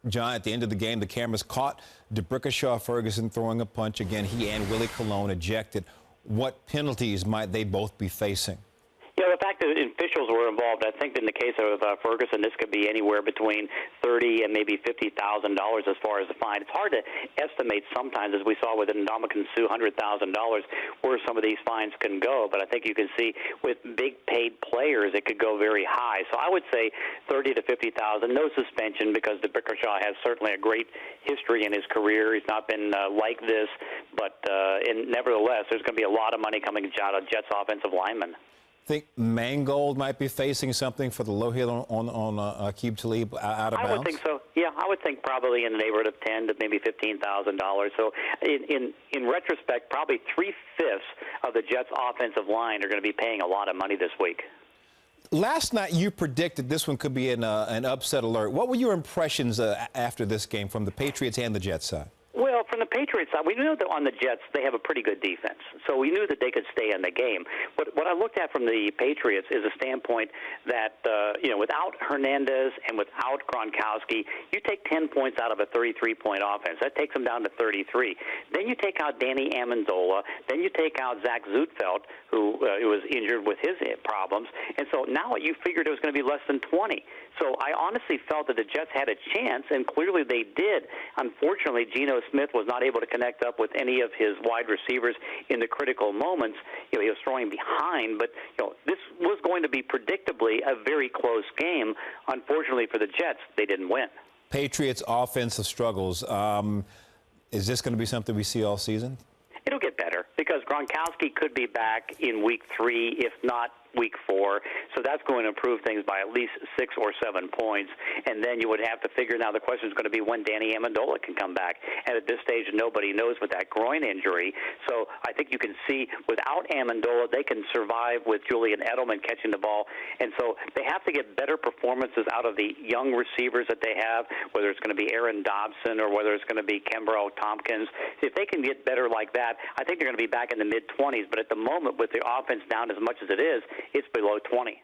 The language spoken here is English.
John, at the end of the game, the cameras caught DeBrickashaw Ferguson throwing a punch. Again, he and Willie Colon ejected. What penalties might they both be facing? Yeah, the fact that officials were involved, I think in the case of Ferguson, this could be anywhere between $30,000 and maybe $50,000 as far as the fine. It's hard to estimate sometimes, as we saw with Ndamukong Suh, $100,000, where some of these fines can go. But I think you can see with big paid players, it could go very high. So I would say $30,000 to $50,000, no suspension, because DeBrickashaw has certainly a great history in his career. He's not been like this, but nevertheless, there's going to be a lot of money coming out of Jets offensive linemen. Think Mangold might be facing something for the low hit on Aqib Talib out of bounds? I would think so. Yeah, I would think probably in the neighborhood of $10,000 to maybe $15,000. So in retrospect, probably 3/5 of the Jets' offensive line are going to be paying a lot of money this week. Last night you predicted this one could be an upset alert. What were your impressions after this game from the Patriots and the Jets side? Well, from the Patriots side, we knew that on the Jets they have a pretty good defense, so we knew that they could stay in the game. But what I looked at from the Patriots is a standpoint that, without Hernandez and without Gronkowski, you take 10 points out of a 33-point offense. That takes them down to 33. Then you take out Danny Amendola. Then you take out Zach Zutfeld, who was injured with his problems. And so now you figured it was going to be less than 20. So I honestly felt that the Jets had a chance, and clearly they did. Unfortunately, Geno Smith was not able to connect up with any of his wide receivers in the critical moments. He was throwing behind, but this was going to be predictably a very close game. Unfortunately for the Jets, they didn't win. Patriots offensive struggles. Is this going to be something we see all season? It'll get better because Gronkowski could be back in week 3, if not week 4, so that's going to improve things by at least 6 or 7 points. And then you would have to figure, now the question is going to be when Danny Amendola can come back. And at this stage, nobody knows with that groin injury. So I think you can see without Amendola, they can survive with Julian Edelman catching the ball. And so they have to get better performances out of the young receivers that they have, whether it's going to be Aaron Dobson or whether it's going to be Kembrell Tompkins. If they can get better like that, I think they're going to be back in the mid-20s. But at the moment, with the offense down as much as it is, it's below 20.